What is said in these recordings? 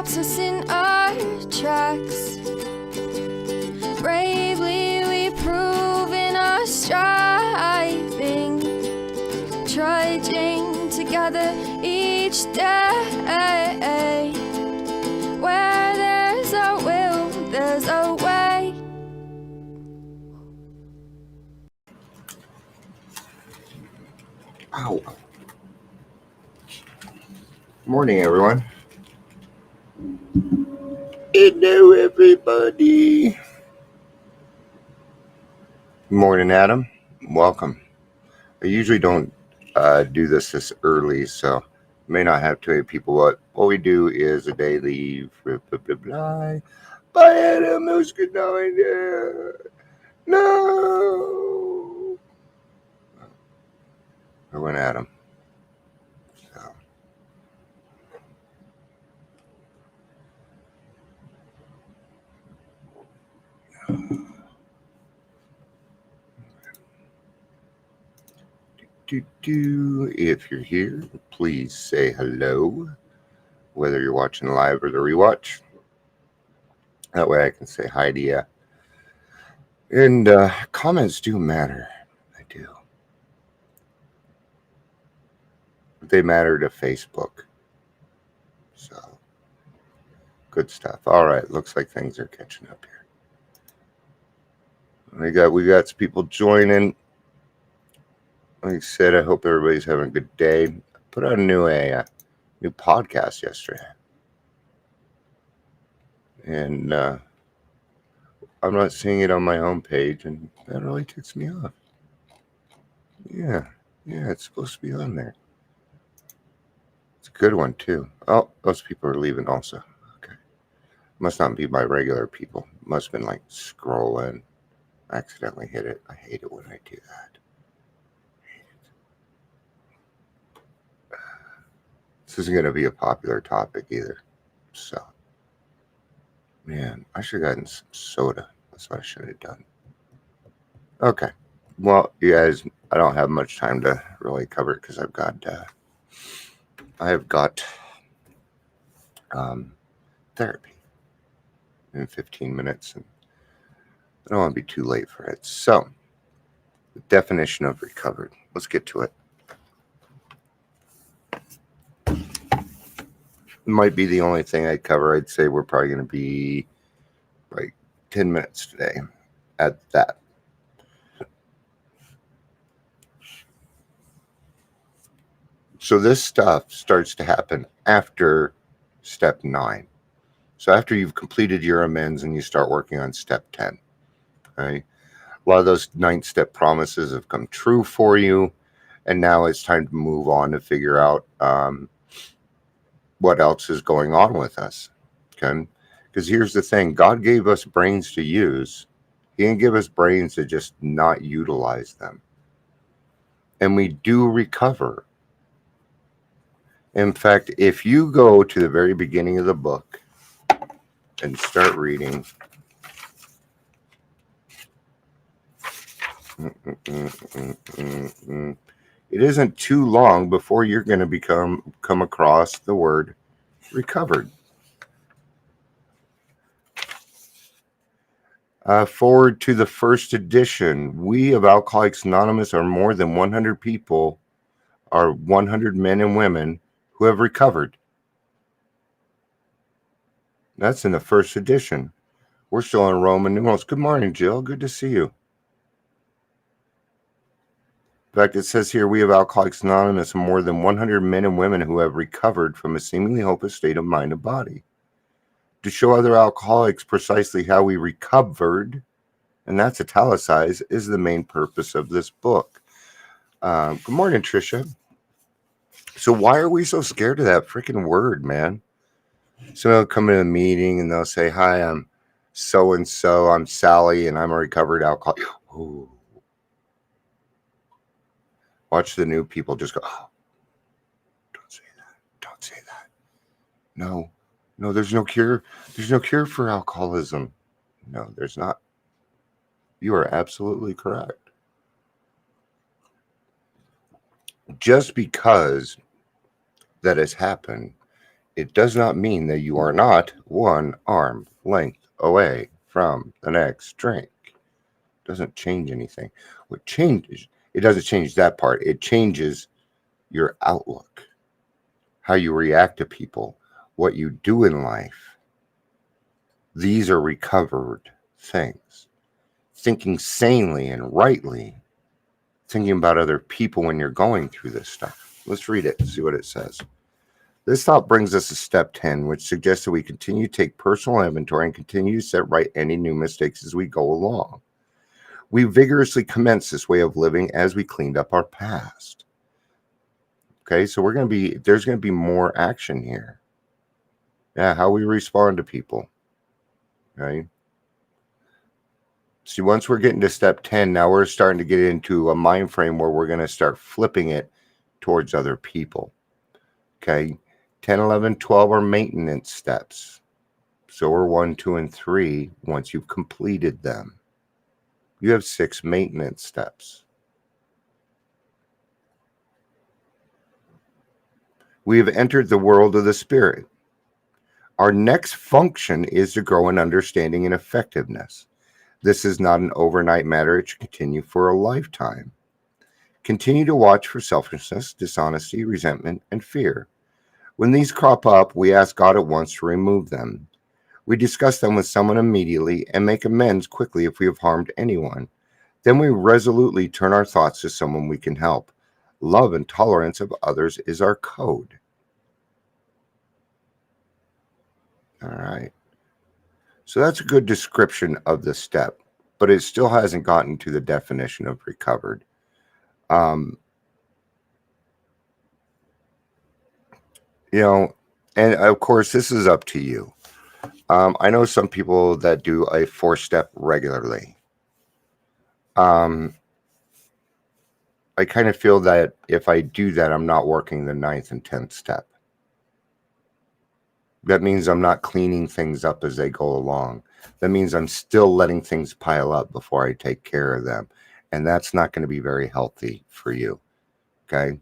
stops us in our tracks. Bravely we prove in our striving, trudging together each day. Where there's a will, there's a way. Ow. Morning, everyone. Hello, everybody. Morning, Adam. Welcome. I usually don't do this early, so may not have too many people. What we do is a daily blah, blah, blah, blah. Bye, Adam. Who's good knowing you? No. I went Adam. So. If you're here, please say hello, whether you're watching live or the rewatch. That way I can say hi to you. And comments do matter. They do. They matter to Facebook. So, good stuff. All right, looks like things are catching up here. We got some people joining. Like I said, I hope everybody's having a good day. I put out a new podcast yesterday. And I'm not seeing it on my homepage, and that really ticks me off. Yeah, it's supposed to be on there. It's a good one, too. Oh, those people are leaving also. Okay. Must not be my regular people. Must have been like scrolling. Accidentally hit it. I hate it when I do that. This isn't going to be a popular topic either. So, man, I should have gotten some soda. That's what I should have done. Okay. Well, you guys, I don't have much time to really cover it because I have got therapy in 15 minutes, and I don't want to be too late for it. So, the definition of recovered. Let's get to it. Might be the only thing I cover. I'd say we're probably going to be like 10 minutes today at that. So this stuff starts to happen after step 9. So after you've completed your amends and you start working on step 10, right? A lot of those 9th step promises have come true for you, and now it's time to move on to figure out what else is going on with us, okay? Because here's the thing. God gave us brains to use. He didn't give us brains to just not utilize them. And we do recover. In fact, if you go to the very beginning of the book and start reading, it isn't too long before you're going to come across the word recovered. Forward to the first edition. We of Alcoholics Anonymous are more than 100 people, are 100 men and women who have recovered. That's in the first edition. We're still in Roman numerals. Good morning, Jill. Good to see you. In fact, it says here, we of Alcoholics Anonymous are more than 100 men and women who have recovered from a seemingly hopeless state of mind and body. To show other alcoholics precisely how we recovered, and that's italicized, is the main purpose of this book. Good morning, Tricia. So why are we so scared of that freaking word, man? Someone will come in a meeting and they'll say, hi, I'm so-and-so, I'm Sally, and I'm a recovered alcoholic. Ooh. Watch the new people just go, oh, don't say that. No, there's no cure. There's no cure for alcoholism. No, there's not. You are absolutely correct. Just because that has happened, it does not mean that you are not one arm length away from the next drink. It doesn't change anything. What changes, it doesn't change that part. It changes your outlook, how you react to people, what you do in life. These are recovered things. Thinking sanely and rightly, thinking about other people when you're going through this stuff. Let's read it and see what it says. This thought brings us to step 10, which suggests that we continue to take personal inventory and continue to set right any new mistakes as we go along. We vigorously commence this way of living as we cleaned up our past. Okay, so there's going to be more action here. Yeah, how we respond to people. Okay. See, once we're getting to step 10, now we're starting to get into a mind frame where we're going to start flipping it towards other people. Okay. 10, 11, 12 are maintenance steps. So are 1, 2, and 3 once you've completed them. You have 6 maintenance steps. We have entered the world of the spirit. Our next function is to grow in understanding and effectiveness. This is not an overnight matter. It should continue for a lifetime. Continue to watch for selfishness, dishonesty, resentment, and fear. When these crop up, we ask God at once to remove them. We discuss them with someone immediately and make amends quickly if we have harmed anyone. Then we resolutely turn our thoughts to someone we can help. Love and tolerance of others is our code. All right. So that's a good description of the step, but it still hasn't gotten to the definition of recovered. And of course, this is up to you. I know some people that do a 4-step regularly. I kind of feel that if I do that, I'm not working the 9th and 10th step. That means I'm not cleaning things up as they go along. That means I'm still letting things pile up before I take care of them. And that's not going to be very healthy for you. Okay?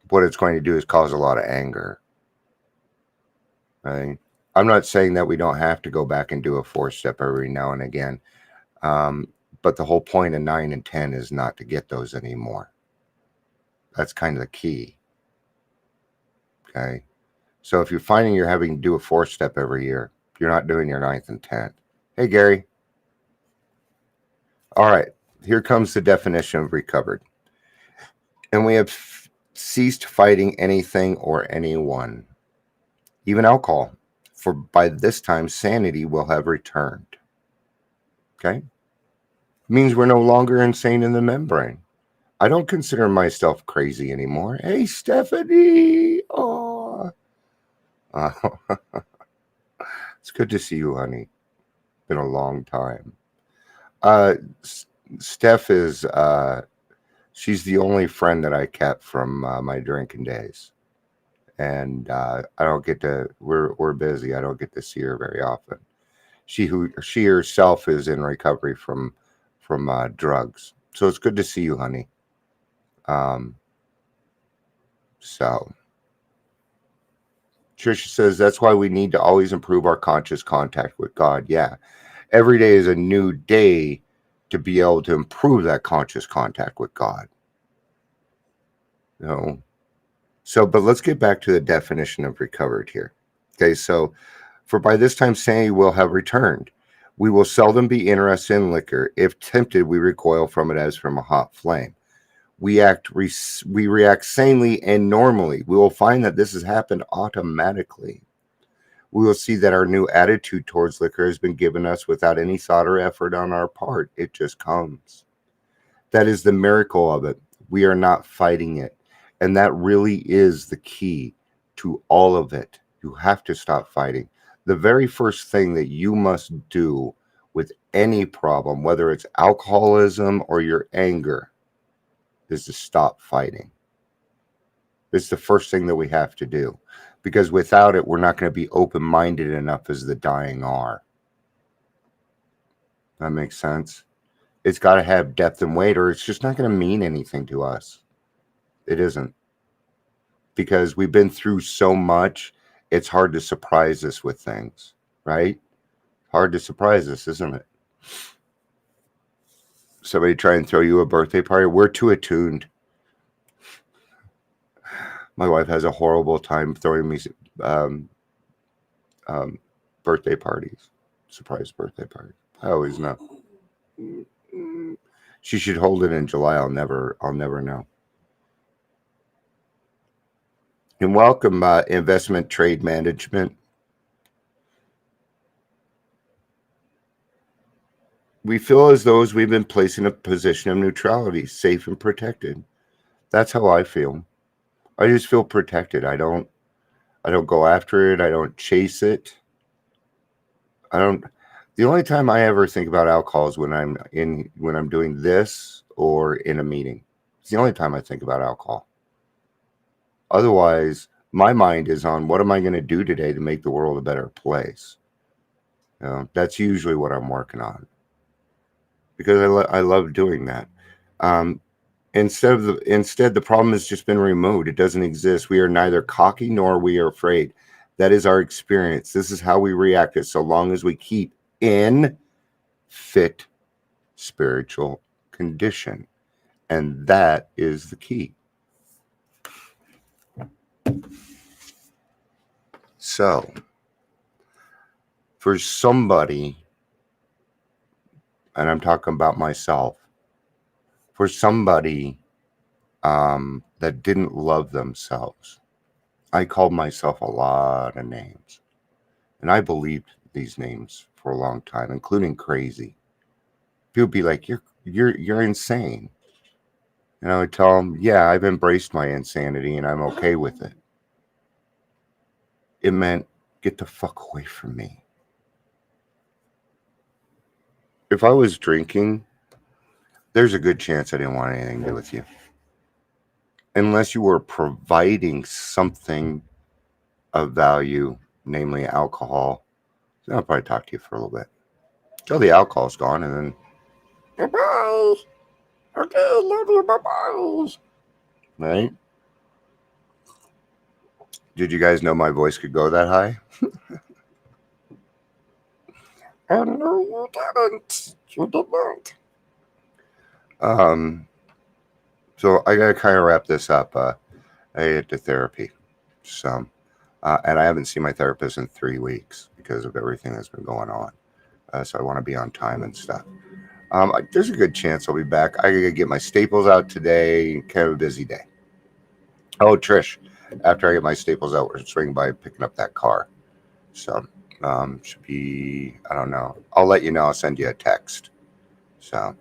What it's going to do is cause a lot of anger. Right? I'm not saying that we don't have to go back and do a 4-step every now and again. But the whole point of 9 and 10 is not to get those anymore. That's kind of the key. Okay? So if you're finding you're having to do a 4-step every year, you're not doing your 9th and 10th. Hey, Gary. All right. Here comes the definition of recovered. And we have ceased fighting anything or anyone, even alcohol, for by this time sanity will have returned. Okay? It means we're no longer insane in the membrane. I don't consider myself crazy anymore. Hey, Stephanie. Oh. It's good to see you, honey. Been a long time. Steph is she's the only friend that I kept from my drinking days, and I don't get to. We're busy. I don't get to see her very often. She herself is in recovery from drugs, so it's good to see you, honey. So. Trisha says that's why we need to always improve our conscious contact with God. Yeah. Every day is a new day to be able to improve that conscious contact with God. So, but let's get back to the definition of recovered here. Okay, so for by this time sanity will have returned. We will seldom be interested in liquor. If tempted, we recoil from it as from a hot flame. We react sanely and normally. We will find that this has happened automatically. We will see that our new attitude towards liquor has been given us without any thought or effort on our part. It just comes. That is the miracle of it. We are not fighting it. And that really is the key to all of it. You have to stop fighting. The very first thing that you must do with any problem, whether it's alcoholism or your anger, is to stop fighting. It's the first thing that we have to do, because without it, we're not going to be open-minded enough as the dying are. That makes sense? It's got to have depth and weight, or it's just not going to mean anything to us. It isn't. Because we've been through so much, it's hard to surprise us with things, right? Hard to surprise us, isn't it? Somebody try and throw you a birthday party. We're too attuned. My wife has a horrible time throwing me um, um, birthday parties, surprise birthday parties. I always know. She should hold it in July. I'll never know. And welcome, investment trade management. We feel as though we've been placed in a position of neutrality, safe and protected. That's how I feel. I just feel protected. I don't go after it. I don't chase it. I don't. The only time I ever think about alcohol is when I'm doing this or in a meeting. It's the only time I think about alcohol. Otherwise, my mind is on what am I going to do today to make the world a better place. That's usually what I'm working on because I love doing that. Instead, the problem has just been removed. It doesn't exist. We are neither cocky nor we are afraid. That is our experience. This is how we react. It so long as we keep in fit spiritual condition, and that is the key. So, for somebody, and I'm talking about myself, for somebody that didn't love themselves, I called myself a lot of names, and I believed these names for a long time, including crazy. People would be like, "You're insane," and I would tell them, "Yeah, I've embraced my insanity, and I'm okay with it." It meant get the fuck away from me. If I was drinking, there's a good chance I didn't want anything to do with you. Unless you were providing something of value, namely alcohol, then I'll probably talk to you for a little bit. Till the alcohol's gone, and then bye-bye. Okay, love you, bye-bye. Right? Did you guys know my voice could go that high? I know you didn't. You did not. So I gotta kind of wrap this up. I get to therapy, so and I haven't seen my therapist in 3 weeks because of everything that's been going on. So I want to be on time and stuff. There's a good chance I'll be back. I gotta get my staples out today. Kind of a busy day. Oh, Trish, after I get my staples out, we're swinging by picking up that car. So should be, I don't know. I'll let you know. I'll send you a text. So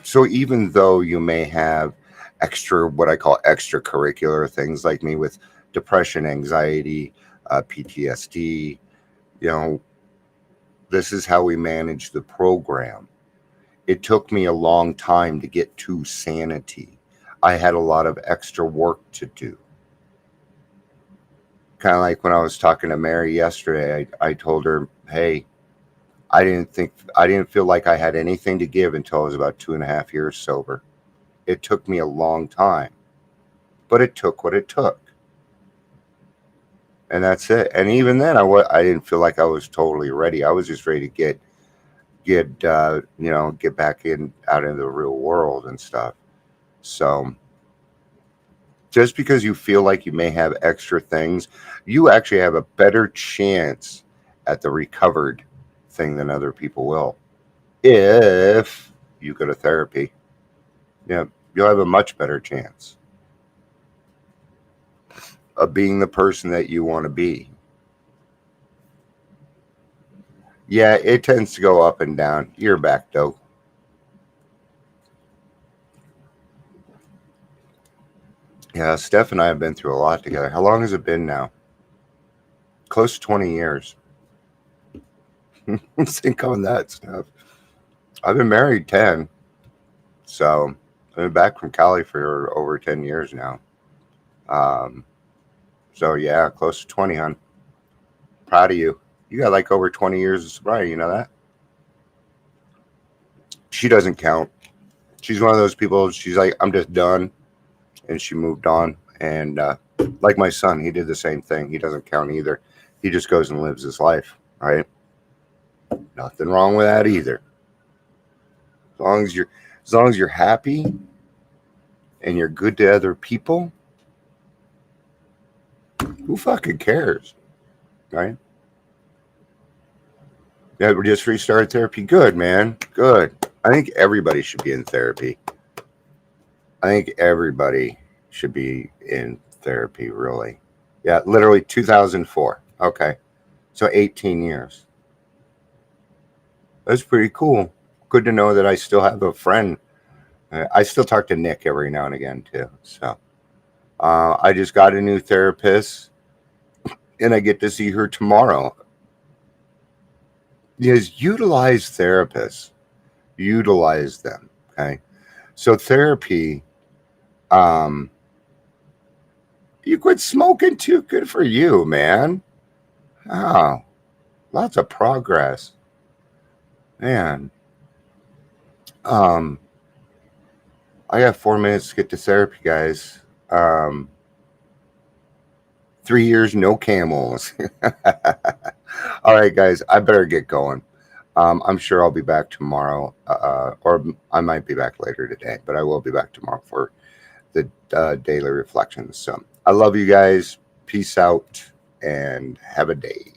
so even though you may have what I call extracurricular things like me with depression, anxiety, PTSD, this is how we manage the program. It took me a long time to get to sanity. I had a lot of extra work to do. Kind of like when I was talking to Mary yesterday, I told her, hey, I didn't feel like I had anything to give until I was about 2.5 years sober. It took me a long time, but it took what it took. And that's it. And even then, I didn't feel like I was totally ready. I was just ready to get back out into the real world and stuff. So just because you feel like you may have extra things, you actually have a better chance at the recovered thing than other people will. If you go to therapy, you'll have a much better chance of being the person that you want to be. Yeah, it tends to go up and down. You're back, though. Yeah, Steph and I have been through a lot together. How long has it been now? Close to 20 years. Think on that stuff. I've been married 10. So I've been back from Cali for over 10 years now. So yeah, close to 20, hon. Proud of you. You got like over 20 years of sobriety, you know that? She doesn't count. She's one of those people, she's like, I'm just done. And she moved on. And Like my son, he did the same thing. He doesn't count either. He just goes and lives his life, right? Nothing wrong with that either. As long as you're happy and you're good to other people, who fucking cares, right? Yeah, we just restarted therapy. Good, man. Good. I think everybody should be in therapy. I think everybody should be in therapy, really. Yeah, literally 2004. Okay. So 18 years. That's pretty cool. Good to know that I still have a friend. I still talk to Nick every now and again, too. So I just got a new therapist and I get to see her tomorrow. Yes, utilize therapists, utilize them. Okay. So therapy, um, you quit smoking too. Good for you, man. Oh, lots of progress, man. Um, I got 4 minutes to get to therapy, guys. 3 years, no camels. All right, guys, I better get going. I'm sure I'll be back tomorrow, or I might be back later today, but I will be back tomorrow for the daily reflections. So I love you guys. Peace out and have a day.